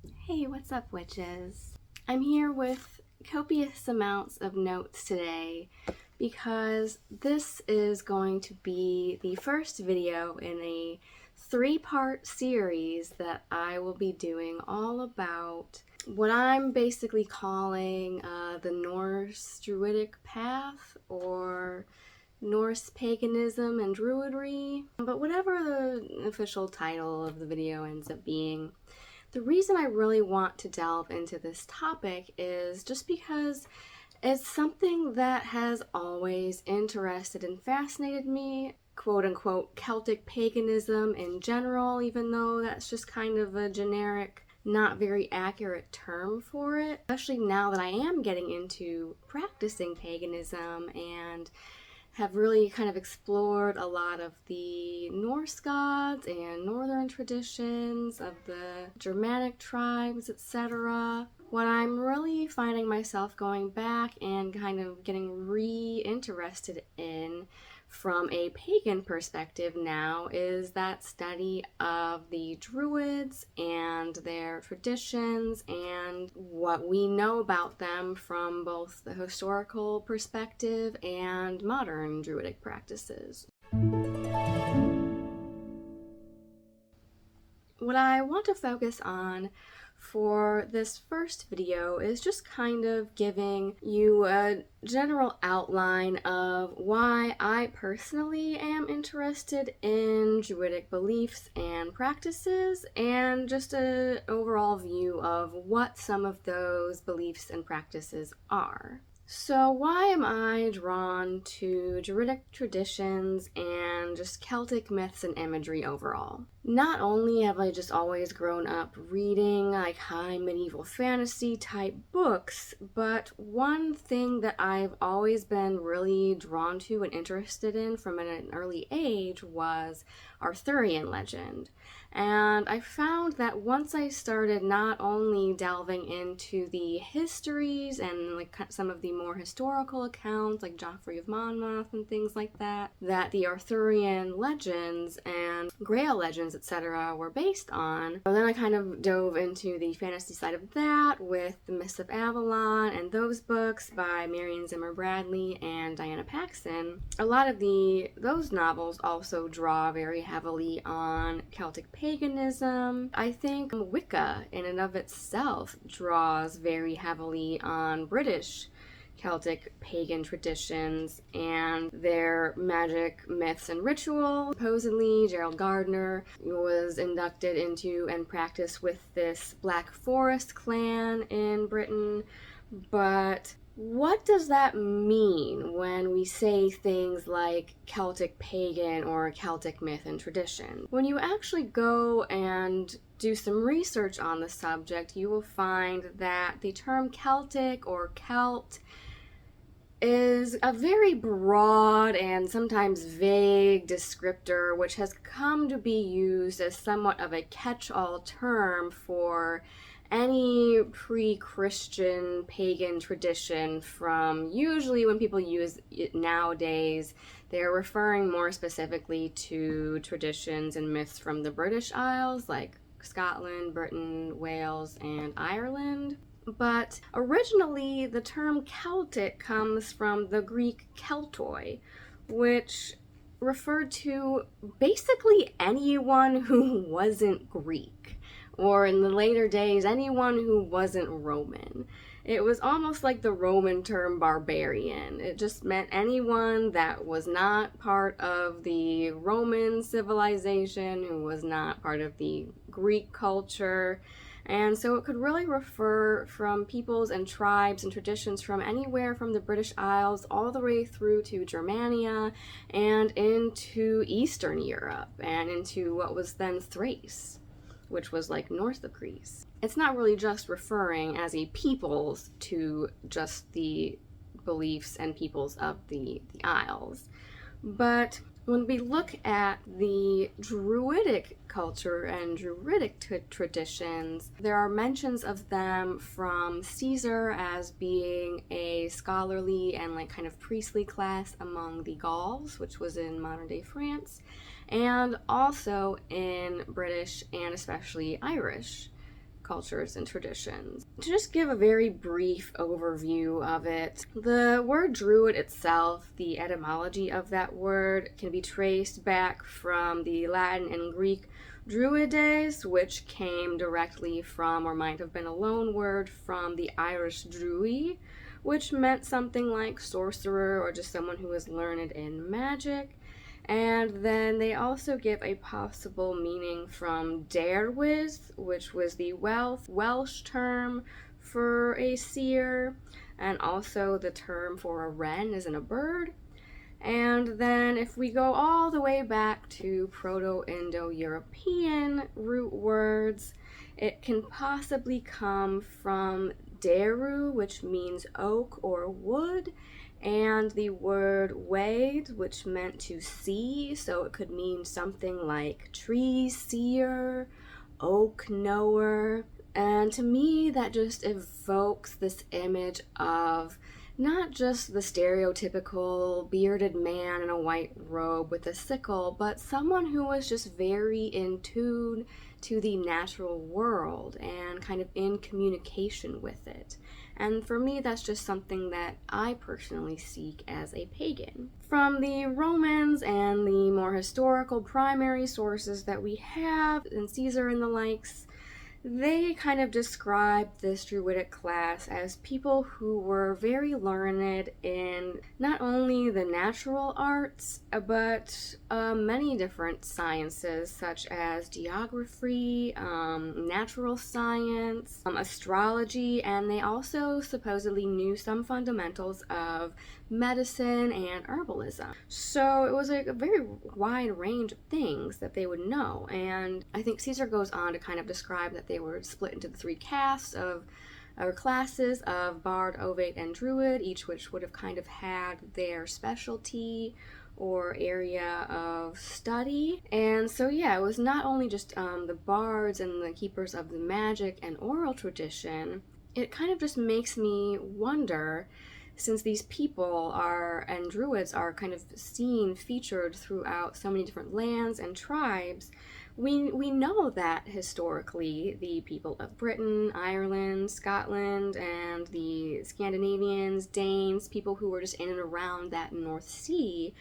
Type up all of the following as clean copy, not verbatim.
Hey, what's up, witches? I'm here with copious amounts of notes today because this is going to be the first video in a three-part series that I will be doing all about what I'm basically calling the Norse Druidic path, or Norse Paganism and Druidry, but whatever the official title of the video ends up being. The reason I really want to delve into this topic is just because it's something that has always interested and fascinated me, quote-unquote Celtic paganism in general, even though that's just kind of a generic, not very accurate term for it, especially now that I am getting into practicing paganism and have really kind of explored a lot of the Norse gods and northern traditions of the Germanic tribes, etc. What I'm really finding myself going back and kind of getting re-interested in from a pagan perspective now is that study of the Druids and their traditions and what we know about them from both the historical perspective and modern Druidic practices. What I want to focus on for this first video is just kind of giving you a general outline of why I personally am interested in Druidic beliefs and practices, and just an overall view of what some of those beliefs and practices are. So why am I drawn to Druidic traditions and just Celtic myths and imagery overall? Not only have I just always grown up reading like high medieval fantasy type books, but one thing that I've always been really drawn to and interested in from an early age was Arthurian legend. And I found that once I started not only delving into the histories and like some of the more historical accounts like Joffrey of Monmouth and things like that, that the Arthurian legends and Grail legends, etc. were based on. But then I kind of dove into the fantasy side of that with the Mists of Avalon and those books by Marion Zimmer Bradley and Diana Paxson. A lot of those novels also draw very heavily on Celtic paganism. I think Wicca in and of itself draws very heavily on British Celtic pagan traditions and their magic myths and ritual. Supposedly, Gerald Gardner was inducted into and practiced with this Black Forest clan in Britain, but what does that mean when we say things like Celtic pagan or Celtic myth and tradition? When you actually go and do some research on the subject, you will find that the term Celtic or Celt is a very broad and sometimes vague descriptor which has come to be used as somewhat of a catch-all term for any pre-Christian pagan tradition. From usually when people use it nowadays, they're referring more specifically to traditions and myths from the British Isles like Scotland, Britain, Wales, and Ireland. But originally the term Celtic comes from the Greek keltoi, which referred to basically anyone who wasn't Greek, or in the later days, anyone who wasn't Roman. It was almost like the Roman term barbarian. It just meant anyone that was not part of the Roman civilization, who was not part of the Greek culture. And so it could really refer from peoples and tribes and traditions from anywhere from the British Isles all the way through to Germania and into Eastern Europe and into what was then Thrace, which was like north of Greece. It's not really just referring as a peoples to just the beliefs and peoples of the Isles. But when we look at the Druidic culture and Druidic traditions, there are mentions of them from Caesar as being a scholarly and like kind of priestly class among the Gauls, which was in modern day France, and also in British and especially Irish cultures and traditions. To just give a very brief overview of it, the word Druid itself, the etymology of that word, can be traced back from the Latin and Greek Druides, which came directly from, or might have been a loan word from, the Irish Druid, which meant something like sorcerer or just someone who was learned in magic. And then they also give a possible meaning from Derwydd, which was the Welsh term for a seer, and also the term for a wren, as in a bird. And then if we go all the way back to Proto-Indo-European root words, it can possibly come from deru, which means oak or wood, and the word wade, which meant to see, so it could mean something like tree seer, oak knower. And to me, that just evokes this image of not just the stereotypical bearded man in a white robe with a sickle, but someone who was just very in tune to the natural world and kind of in communication with it. And for me, that's just something that I personally seek as a pagan. From the Romans and the more historical primary sources that we have, and Caesar and the likes, they kind of describe this Druidic class as people who were very learned in not only the natural arts, but many different sciences such as geography, natural science, astrology, and they also supposedly knew some fundamentals of medicine and herbalism. So it was a very wide range of things that they would know, and I think Caesar goes on to kind of describe that they were split into the three castes of or classes of Bard, Ovate, and Druid, each which would have kind of had their specialty or area of study. And so yeah, it was not only just the bards and the keepers of the magic and oral tradition. It kind of just makes me wonder, since these people are, and Druids are kind of seen, featured throughout so many different lands and tribes, we know that historically the people of Britain, Ireland, Scotland, and the Scandinavians, Danes, people who were just in and around that North Sea,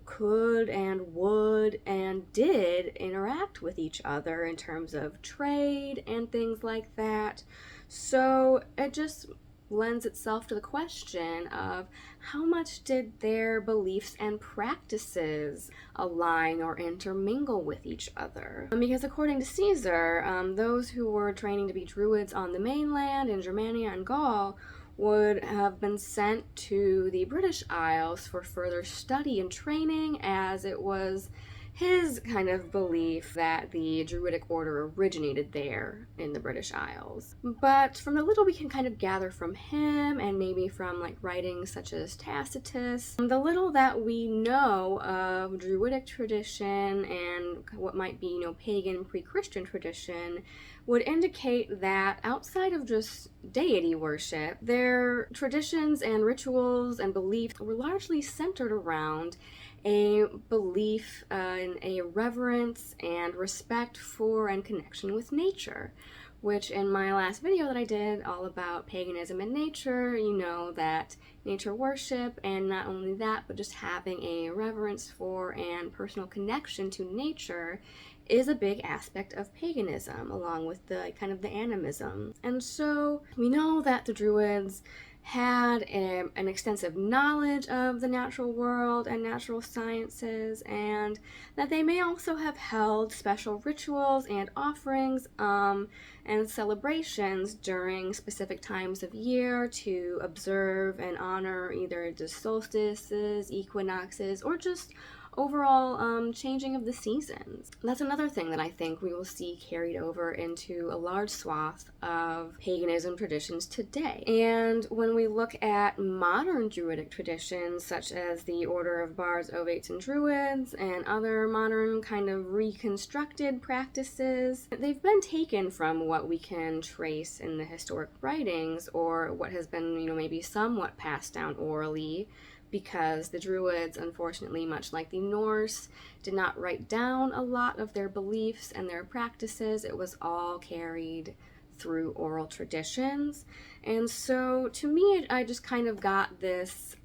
could and would and did interact with each other in terms of trade and things like that. So it just lends itself to the question of how much did their beliefs and practices align or intermingle with each other. Because according to Caesar, those who were training to be Druids on the mainland in Germania and Gaul would have been sent to the British Isles for further study and training, as it was his kind of belief that the Druidic order originated there in the British Isles. But from the little we can kind of gather from him, and maybe from like writings such as Tacitus, the little that we know of Druidic tradition and what might be, pagan pre-Christian tradition, would indicate that outside of just deity worship, their traditions and rituals and beliefs were largely centered around a belief in a reverence and respect for and connection with nature, which in my last video that I did all about paganism and nature, you know that nature worship, and not only that, but just having a reverence for and personal connection to nature, is a big aspect of paganism, along with the kind of the animism. And so we know that the Druids had an extensive knowledge of the natural world and natural sciences, and that they may also have held special rituals and offerings and celebrations during specific times of year to observe and honor either the solstices, equinoxes, or just overall changing of the seasons. That's another thing that I think we will see carried over into a large swath of paganism traditions today. And when we look at modern Druidic traditions, such as the Order of Bards, Ovates, and Druids, and other modern kind of reconstructed practices, they've been taken from what we can trace in the historic writings, or what has been, maybe somewhat passed down orally, because the Druids, unfortunately, much like the Norse, did not write down a lot of their beliefs and their practices. It was all carried through oral traditions. And so to me, I just kind of got this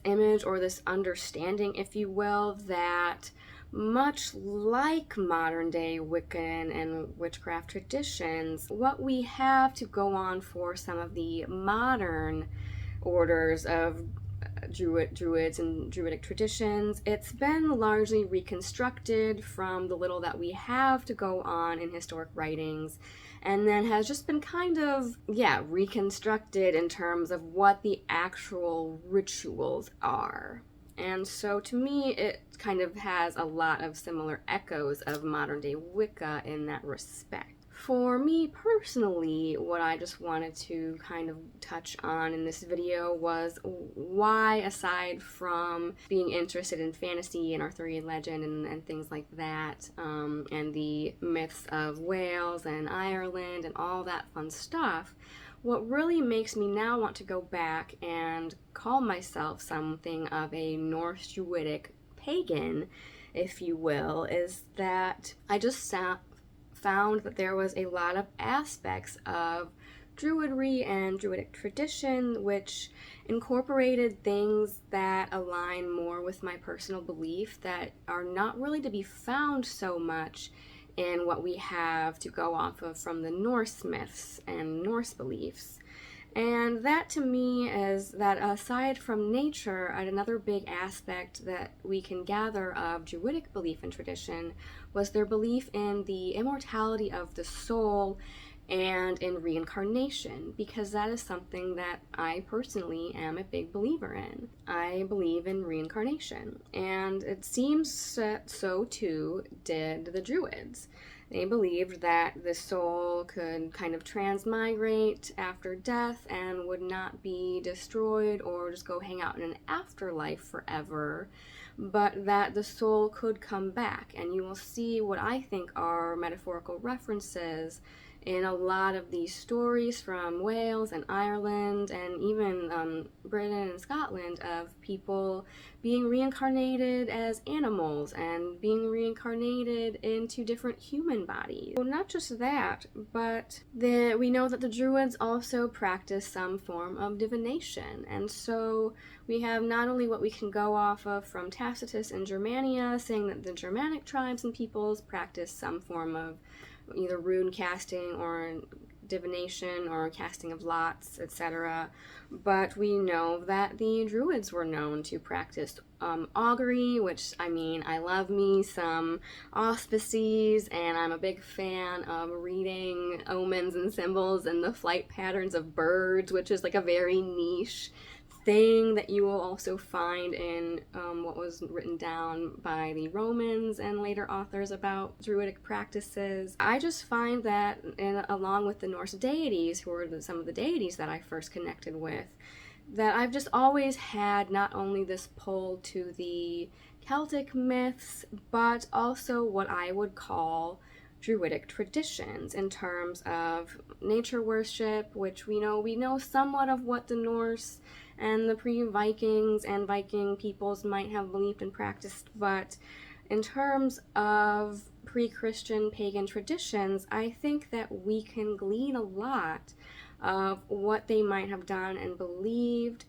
image, or this understanding, if you will, that much like modern day Wiccan and witchcraft traditions, what we have to go on for some of the modern orders of Druids and Druidic traditions, it's been largely reconstructed from the little that we have to go on in historic writings, and then has just been kind of, reconstructed in terms of what the actual rituals are. And so to me, it kind of has a lot of similar echoes of modern day Wicca in that respect. For me personally, what I just wanted to kind of touch on in this video was why, aside from being interested in fantasy and Arthurian legend and things like that, and the myths of Wales and Ireland and all that fun stuff, what really makes me now want to go back and call myself something of a Norse Druidic pagan, if you will, is that I just found that there was a lot of aspects of Druidry and Druidic tradition which incorporated things that align more with my personal belief that are not really to be found so much in what we have to go off of from the Norse myths and Norse beliefs. And that to me is that aside from nature, another big aspect that we can gather of Druidic belief and tradition was their belief in the immortality of the soul and in reincarnation, because that is something that I personally am a big believer in. I believe in reincarnation, and it seems that so too did the Druids. They believed that the soul could kind of transmigrate after death and would not be destroyed or just go hang out in an afterlife forever, but that the soul could come back. And you will see what I think are metaphorical references in a lot of these stories from Wales and Ireland and even Britain and Scotland of people being reincarnated as animals and being reincarnated into different human bodies. So not just that, but we know that the Druids also practice some form of divination. And so we have not only what we can go off of from Tacitus and Germania, saying that the Germanic tribes and peoples practice some form of either rune casting or divination or casting of lots, etc. But we know that the Druids were known to practice augury, which, I mean, I love me some auspices, and I'm a big fan of reading omens and symbols and the flight patterns of birds, which is like a very niche thing that you will also find in what was written down by the Romans and later authors about Druidic practices. I just find that, along with the Norse deities, who are some of the deities that I first connected with, that I've just always had not only this pull to the Celtic myths, but also what I would call Druidic traditions in terms of nature worship, which we know somewhat of what the Norse and the pre-Vikings and Viking peoples might have believed and practiced, but in terms of pre-Christian pagan traditions, I think that we can glean a lot of what they might have done and believed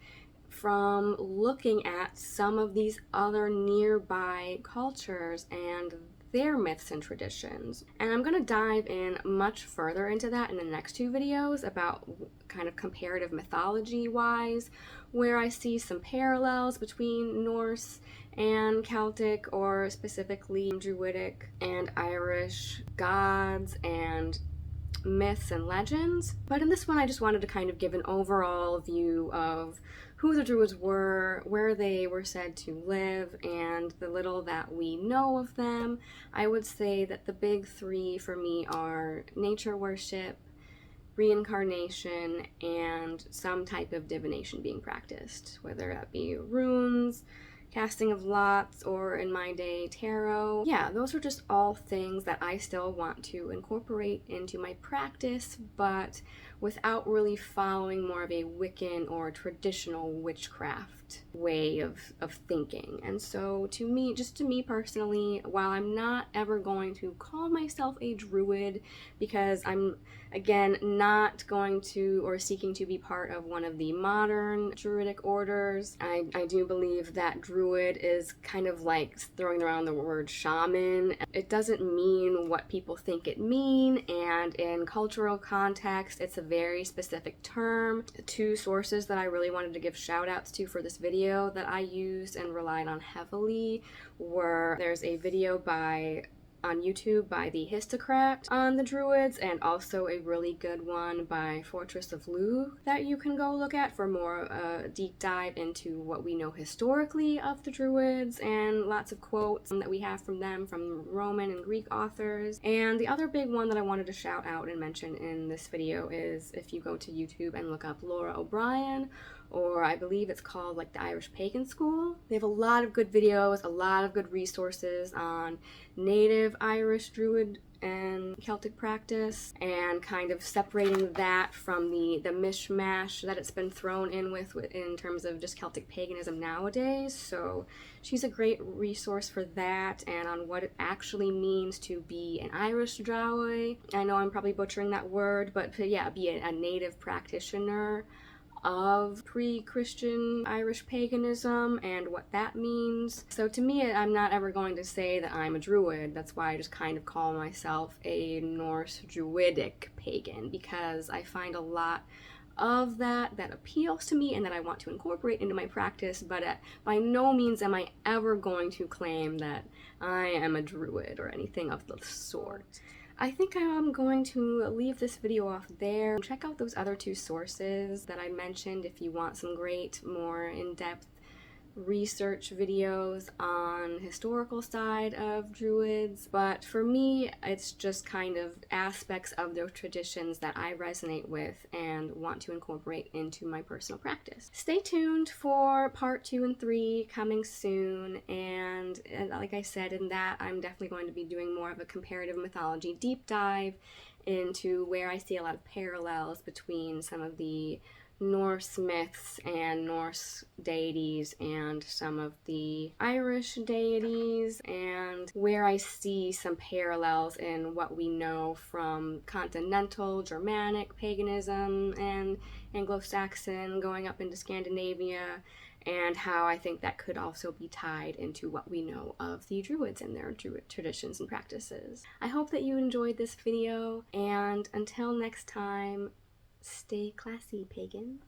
from looking at some of these other nearby cultures and their myths and traditions. And I'm going to dive in much further into that in the next two videos about kind of comparative mythology wise, where I see some parallels between Norse and Celtic, or specifically Druidic and Irish gods and myths and legends. But in this one, I just wanted to kind of give an overall view of who the Druids were, where they were said to live, and the little that we know of them. I would say that the big three for me are nature worship, reincarnation, and some type of divination being practiced, whether that be runes, casting of lots, or in my day, tarot. Yeah, those are just all things that I still want to incorporate into my practice, but without really following more of a Wiccan or traditional witchcraft way of thinking. And so to me, just to me personally, while I'm not ever going to call myself a Druid, because I'm, again, not going to or seeking to be part of one of the modern Druidic orders, I do believe that Druid is kind of like throwing around the word shaman. It doesn't mean what people think it mean, and in cultural context, it's a very specific term. Two sources that I really wanted to give shout outs to for this video that I used and relied on heavily were, there's a video on YouTube by the Histocrat on the Druids, and also a really good one by Fortress of Lugh that you can go look at for more deep dive into what we know historically of the Druids, and lots of quotes that we have from them from Roman and Greek authors. And the other big one that I wanted to shout out and mention in this video is if you go to YouTube and look up Laura O'Brien, or I believe it's called like the Irish Pagan School. They have a lot of good videos, a lot of good resources on native Irish Druid and Celtic practice, and kind of separating that from the mishmash that it's been thrown in with in terms of just Celtic paganism nowadays. So she's a great resource for that and on what it actually means to be an Irish Druid. I know I'm probably butchering that word, but yeah, be a native practitioner of pre-Christian Irish paganism and what that means. So to me, I'm not ever going to say that I'm a Druid. That's why I just kind of call myself a Norse Druidic pagan, because I find a lot of that appeals to me and that I want to incorporate into my practice, but by no means am I ever going to claim that I am a Druid or anything of the sort. I think I'm going to leave this video off there. Check out those other two sources that I mentioned if you want some great, more in-depth research videos on historical side of Druids. But for me, it's just kind of aspects of those traditions that I resonate with and want to incorporate into my personal practice. Stay tuned for part 2 and 3 coming soon, and like I said, in that I'm definitely going to be doing more of a comparative mythology deep dive into where I see a lot of parallels between some of the Norse myths and Norse deities and some of the Irish deities, and where I see some parallels in what we know from continental Germanic paganism and Anglo-Saxon going up into Scandinavia, and how I think that could also be tied into what we know of the Druids and their Druid traditions and practices. I hope that you enjoyed this video, and until next time, stay classy, pagan.